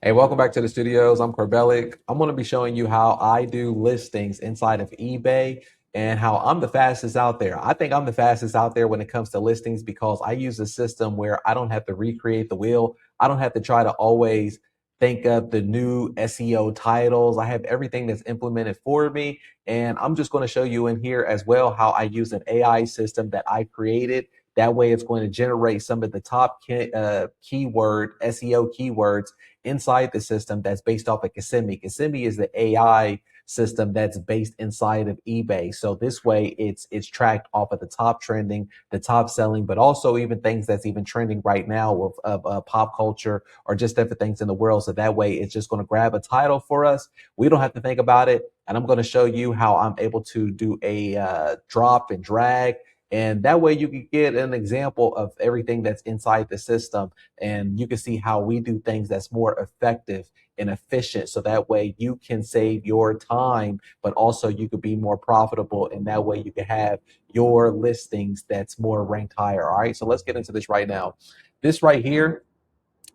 Hey, welcome back to the studios. I'm Corbellic. I'm going to be showing you how I do listings inside of eBay and how I'm the fastest out there. I think I'm the fastest out there when it comes to listings because I use a system where I don't have to recreate the wheel. I don't have to try to always think of the new SEO titles. I have everything that's implemented for me. And I'm just going to show you in here as well how I use an AI system that I created. That way, it's going to generate some of the top keyword SEO keywords inside the system that's based off of Cassini. Cassini is the AI system that's based inside of eBay. So this way it's tracked off of the top trending, the top selling, but also even things that's even trending right now of pop culture or just different things in the world. So that way it's just going to grab a title for us. We don't have to think about it. And I'm going to show you how I'm able to do a drop and drag. And that way you can get an example of everything that's inside the system and you can see how we do things that's more effective and efficient. So that way you can save your time, but also you could be more profitable. And that way you can have your listings that's more ranked higher. All right. So let's get into this right now. This right here,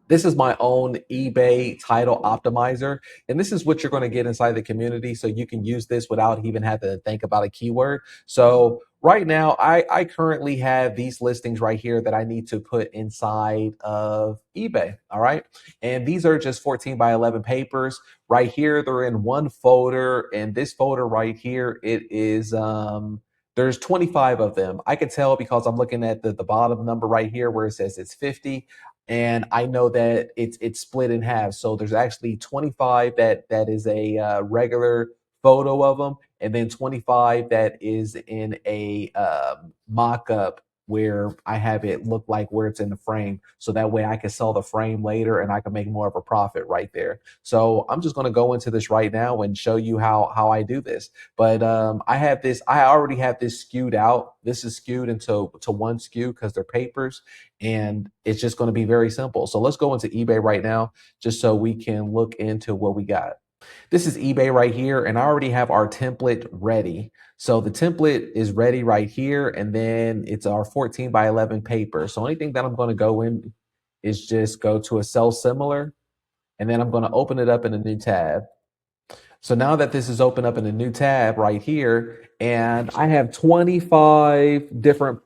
this is my own eBay title optimizer. And this is what you're going to get inside the community. So you can use this without even having to think about a keyword. So right now, I currently have these listings right here that I need to put inside of eBay. All right. And these are just 14 by 11 papers right here. They're in one folder. And this folder right here, it is, there's 25 of them. I can tell because I'm looking at the bottom number right here where it says it's 50, and I know that it's split in half. So there's actually 25 that is a regular photo of them, and then 25 that is in a mock-up where I have it look like where it's in the frame. So that way I can sell the frame later and I can make more of a profit right there. So I'm just going to go into this right now and show you how I do this. But I already have this skewed out. This is skewed into one skew because they're papers, and it's just going to be very simple. So let's go into eBay right now just so we can look into what we got. This is eBay right here, and I already have our template ready. So the template is ready right here, and then it's our 14 by 11 paper. So anything that I'm going to go in is just go to a cell similar, and then I'm going to open it up in a new tab. So now that this is open up in a new tab right here, and I have 25 different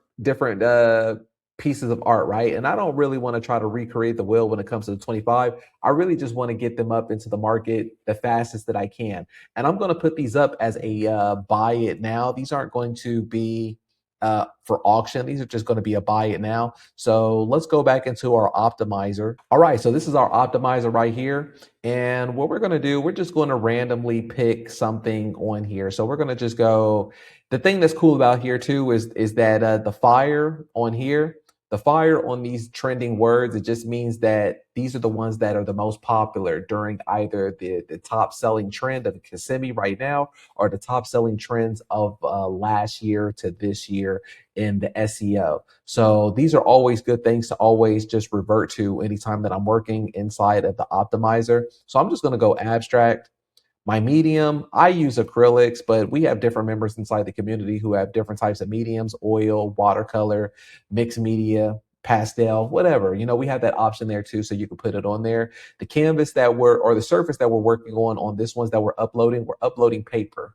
pieces of art, right? And I don't really want to try to recreate the wheel when it comes to the 25. I really just want to get them up into the market the fastest that I can. And I'm going to put these up as a buy it now. These aren't going to be for auction. These are just going to be a buy it now. So let's go back into our optimizer. All right, so this is our optimizer right here. And what we're going to do, we're just going to randomly pick something on here. So we're going to just go, the thing that's cool about here too is that the fire on here, the fire on these trending words, it just means that these are the ones that are the most popular during either the top selling trend of Kissimmee right now or the top selling trends of last year to this year in the SEO. So these are always good things to always just revert to anytime that I'm working inside of the optimizer. So I'm just going to go abstract. My medium, I use acrylics, but we have different members inside the community who have different types of mediums, oil, watercolor, mixed media, pastel, whatever. You know, we have that option there too, so you can put it on there. The canvas that or the surface that we're working on this ones that we're uploading paper.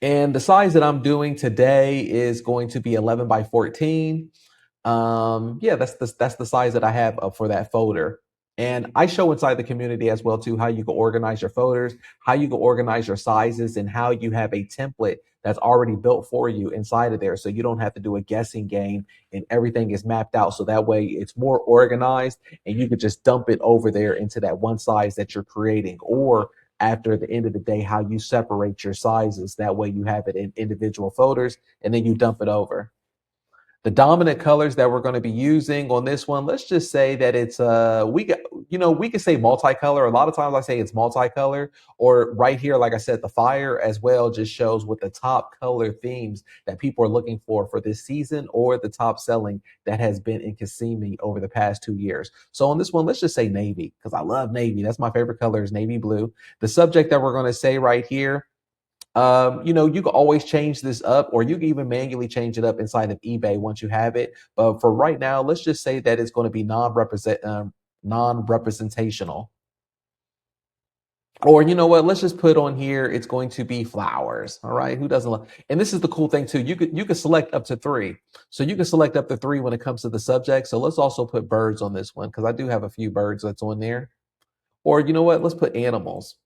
And the size that I'm doing today is going to be 11 by 14. Yeah, that's the size that I have for that folder. And I show inside the community as well too how you can organize your folders, how you can organize your sizes, and how you have a template that's already built for you inside of there, so you don't have to do a guessing game and everything is mapped out. So that way it's more organized, and you could just dump it over there into that one size that you're creating, or after the end of the day, how you separate your sizes. That way you have it in individual folders, and then you dump it over. The dominant colors that we're going to be using on this one, let's just say that it's we can say multicolor. A lot of times I say it's multicolor, or right here, like I said, the fire as well just shows what the top color themes that people are looking for this season, or the top selling that has been in Cassini over the past 2 years. So on this one, let's just say navy, because I love navy. That's my favorite color, is navy blue. The subject that we're going to say right here, you can always change this up, or you can even manually change it up inside of eBay once you have it. But for right now, let's just say that it's going to be non-representational. Or you know what? Let's just put on here. It's going to be flowers. All right. Who doesn't love? And this is the cool thing too. You could select up to 3. So you can select up to 3 when it comes to the subject. So let's also put birds on this one because I do have a few birds that's on there. Or you know what? Let's put animals.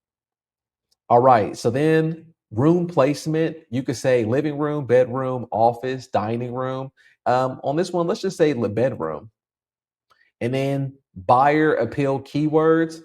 All right. So then room placement. You could say living room, bedroom, office, dining room. On this one, let's just say the bedroom. And then buyer appeal keywords.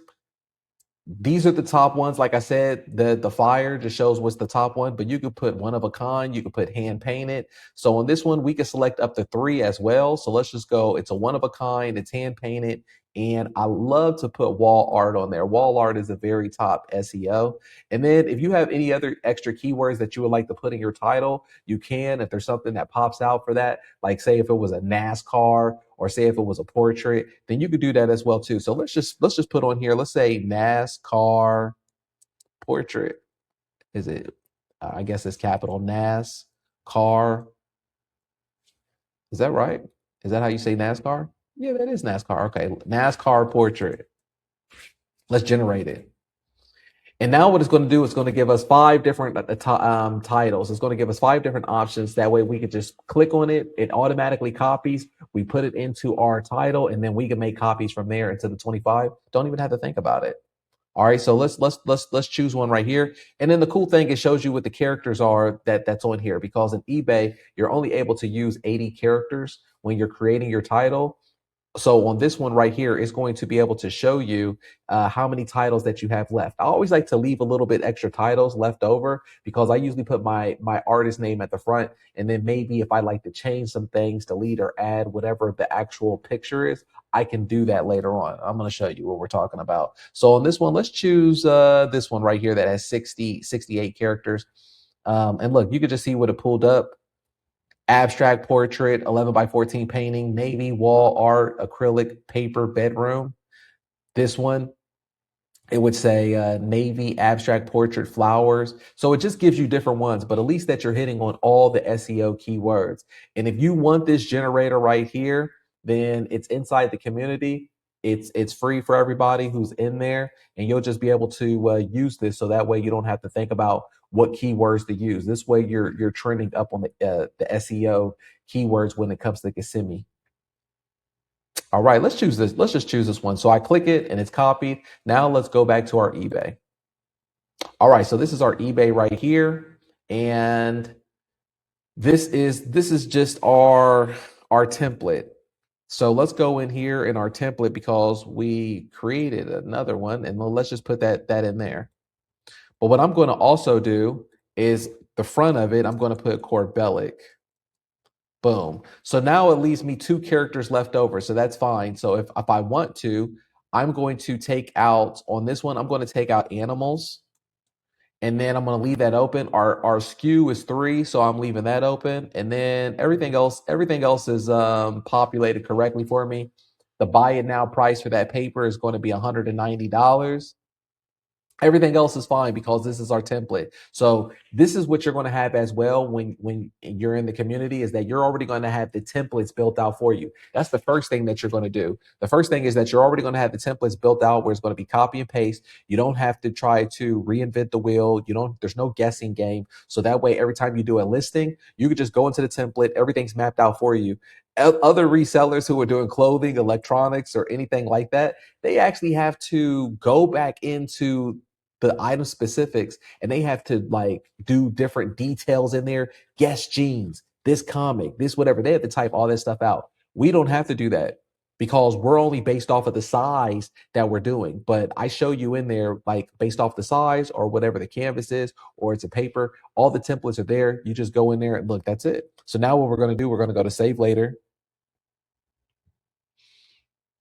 These are the top ones. Like I said, the fire just shows what's the top one, but you could put one of a kind, you could put hand painted. So on this one, we can select up to 3 as well. So let's just go, it's a one of a kind, it's hand painted. And I love to put wall art on there. Wall art is a very top SEO. And then if you have any other extra keywords that you would like to put in your title, you can. If there's something that pops out for that, like say if it was a NASCAR or say if it was a portrait, then you could do that as well too. So let's just put on here. Let's say NASCAR portrait. Is it? I guess it's capital NASCAR. Is that right? Is that how you say NASCAR? Yeah, that is NASCAR. Okay, NASCAR portrait. Let's generate it. And now what it's going to do is going to give us 5 different titles. It's going to give us 5 different options. That way we could just click on it. It automatically copies. We put it into our title, and then we can make copies from there into the 25. Don't even have to think about it. All right, so let's choose one right here. And then the cool thing, it shows you what the characters are that's on here, because in eBay, you're only able to use 80 characters when you're creating your title. So on this one right here, it's going to be able to show you how many titles that you have left. I always like to leave a little bit extra titles left over because I usually put my artist name at the front, and then maybe if I like to change some things, delete or add whatever the actual picture is, I can do that later on. I'm going to show you what we're talking about. So on this one, let's choose this one right here that has 68 characters. And look, you can just see what it pulled up. Abstract portrait, 11 by 14 painting, navy, wall art, acrylic, paper, bedroom. This one, it would say navy, abstract portrait, flowers. So it just gives you different ones, but at least that you're hitting on all the SEO keywords. And if you want this generator right here, then it's inside the community. It's free for everybody who's in there, and you'll just be able to use this. So that way you don't have to think about what keywords to use. This way you're trending up on the SEO keywords when it comes to Cassini. All right, let's choose this. Let's just choose this one. So I click it and it's copied. Now let's go back to our eBay. All right, so this is our eBay right here. And this is just our template. So let's go in here in our template because we created another one, and let's just put that in there. But what I'm going to also do is the front of it, I'm going to put Corbellic. Boom. So now it leaves me 2 characters left over. So that's fine. So if I want to, I'm going to take out on this one, I'm going to take out animals. And then I'm going to leave that open. Our SKU is 3, so I'm leaving that open. And then everything else is populated correctly for me. The buy it now price for that paper is going to be $190. Everything else is fine because this is our template. So this is what you're going to have as well when you're in the community, is that you're already going to have the templates built out for you. That's the first thing that you're going to do. The first thing is that you're already going to have the templates built out where it's going to be copy and paste. You don't have to try to reinvent the wheel. There's no guessing game. So that way, every time you do a listing, you can just go into the template. Everything's mapped out for you. Other resellers who are doing clothing, electronics, or anything like that, they actually have to go back into the item specifics, and they have to like do different details in there. Guess jeans, this comic, this whatever. They have to type all this stuff out. We don't have to do that because we're only based off of the size that we're doing. But I show you in there, like based off the size or whatever the canvas is, or it's a paper, all the templates are there. You just go in there and look, that's it. So now what we're going to do, we're going to go to save later.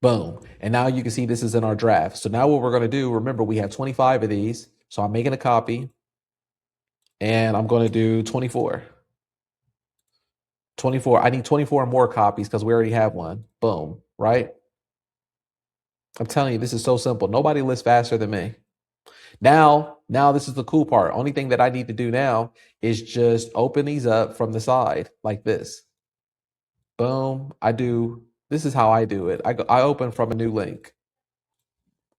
Boom. And now you can see this is in our draft. So now what we're going to do, remember we have 25 of these. So I'm making a copy and I'm going to do 24. 24. I need 24 more copies because we already have one. Boom. Right? I'm telling you, this is so simple. Nobody lists faster than me. Now this is the cool part. Only thing that I need to do now is just open these up from the side like this. Boom. This is how I do it. I open from a new link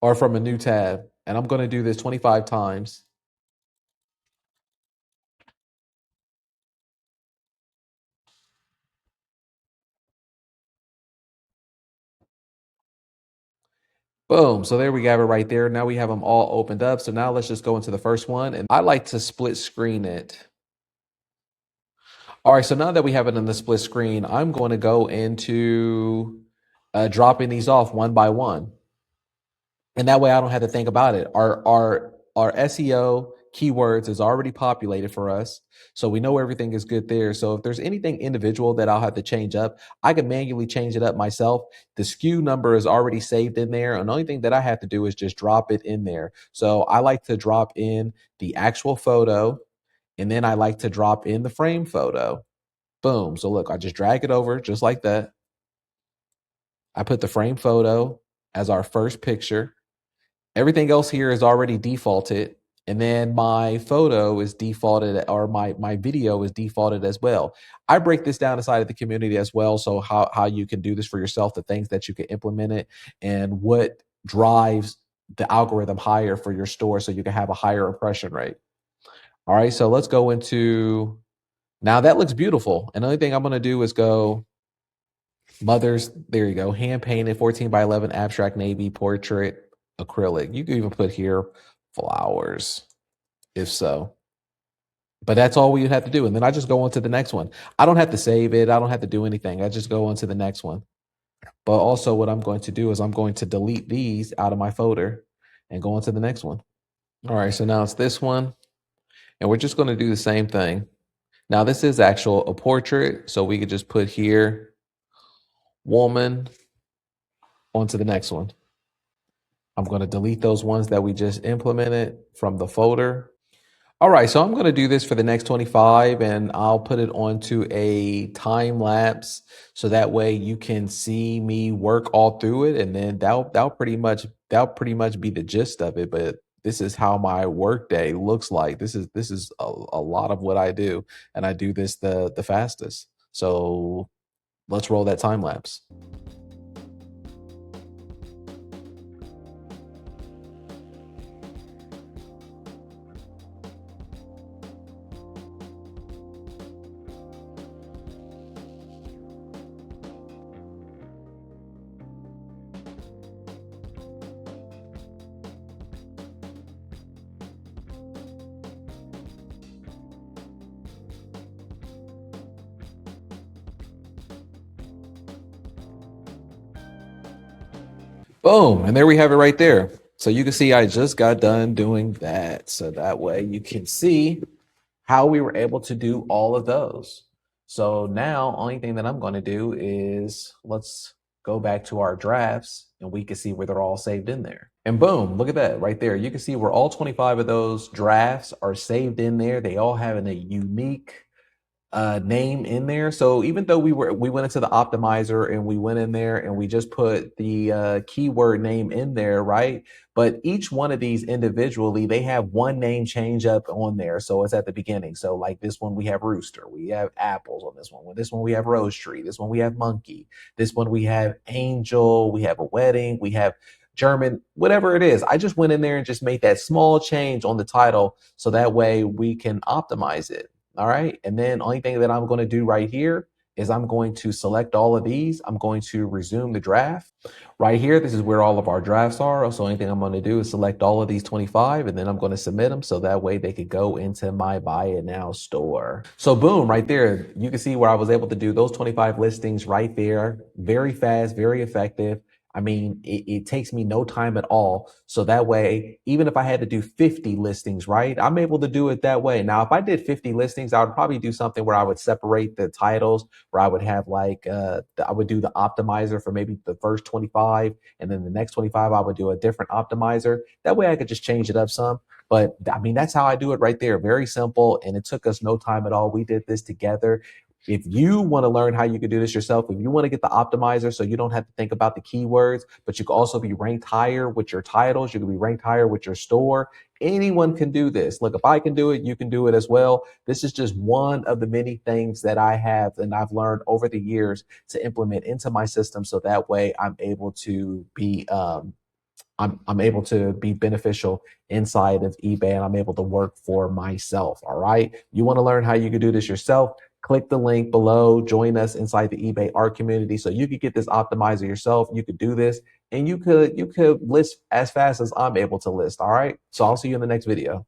or from a new tab. And I'm going to do this 25 times. Boom. So there we have it right there. Now we have them all opened up. So now let's just go into the first one. And I like to split screen it. All right. So now that we have it in the split screen, I'm going to go into dropping these off one by one. And that way I don't have to think about it. Our SEO keywords is already populated for us. So we know everything is good there. So if there's anything individual that I'll have to change up, I can manually change it up myself. The SKU number is already saved in there. And the only thing that I have to do is just drop it in there. So I like to drop in the actual photo, and then I like to drop in the frame photo. Boom. So look, I just drag it over just like that. I put the frame photo as our first picture. Everything else here is already defaulted. And then my photo is defaulted, or my video is defaulted as well. I break this down inside of the community as well. So how you can do this for yourself, the things that you can implement it, and what drives the algorithm higher for your store so you can have a higher impression rate. All right, so let's go into, now that looks beautiful. And the only thing I'm going to do is go mothers, there you go, hand painted 14 by 11 abstract navy portrait acrylic. You can even put here flowers if so, but that's all we have to do. And then I just go on to the next one. I don't have to save it. I don't have to do anything. I just go on to the next one. But also what I'm going to do is I'm going to delete these out of my folder and go on to the next one. All right, so now it's this one, and we're just going to do the same thing. Now this is actual a portrait, so we could just put here woman onto the next one. I'm going to delete those ones that we just implemented from the folder. All right, so I'm going to do this for the next 25, and I'll put it onto a time lapse so that way you can see me work all through it, and then that'll pretty much be the gist of it. But this is how my workday looks like. This is a lot of what I do, and I do this the fastest. So let's roll that time lapse. Boom. And there we have it right there. So you can see I just got done doing that. So that way you can see how we were able to do all of those. So now only thing that I'm going to do is let's go back to our drafts and we can see where they're all saved in there. And boom, look at that right there. You can see where all 25 of those drafts are saved in there. They all have a unique name in there. So even though we went into the optimizer and we went in there and we just put the keyword name in there, right? But each one of these individually, they have one name change up on there. So it's at the beginning. So like this one, we have rooster, we have apples on this one. With this one, we have rose tree. This one, we have monkey. This one, we have angel. We have a wedding. We have German, whatever it is. I just went in there and just made that small change on the title so that way we can optimize it. All right. And then only thing that I'm going to do right here is I'm going to select all of these. I'm going to resume the draft right here. This is where all of our drafts are. So anything I'm going to do is select all of these 25 and then I'm going to submit them so that way they could go into my buy it now store. So boom, right there, you can see where I was able to do those 25 listings right there. Very fast, very effective. I mean, it takes me no time at all. So that way, even if I had to do 50 listings, right, I'm able to do it that way. Now, if I did 50 listings, I would probably do something where I would separate the titles, where I would have like, I would do the optimizer for maybe the first 25, and then the next 25, I would do a different optimizer. That way I could just change it up some. But I mean, that's how I do it right there. Very simple. And it took us no time at all. We did this together. If you want to learn how you can do this yourself, if you want to get the optimizer so you don't have to think about the keywords, but you can also be ranked higher with your titles, you can be ranked higher with your store. Anyone can do this. Look, if I can do it, you can do it as well. This is just one of the many things that I have and I've learned over the years to implement into my system so that way I'm able to be I'm able to be beneficial inside of eBay, and I'm able to work for myself. All right. You want to learn how you can do this yourself? Click the link below, join us inside the eBay art community so you could get this optimizer yourself. You could do this and you could list as fast as I'm able to list. All right. So I'll see you in the next video.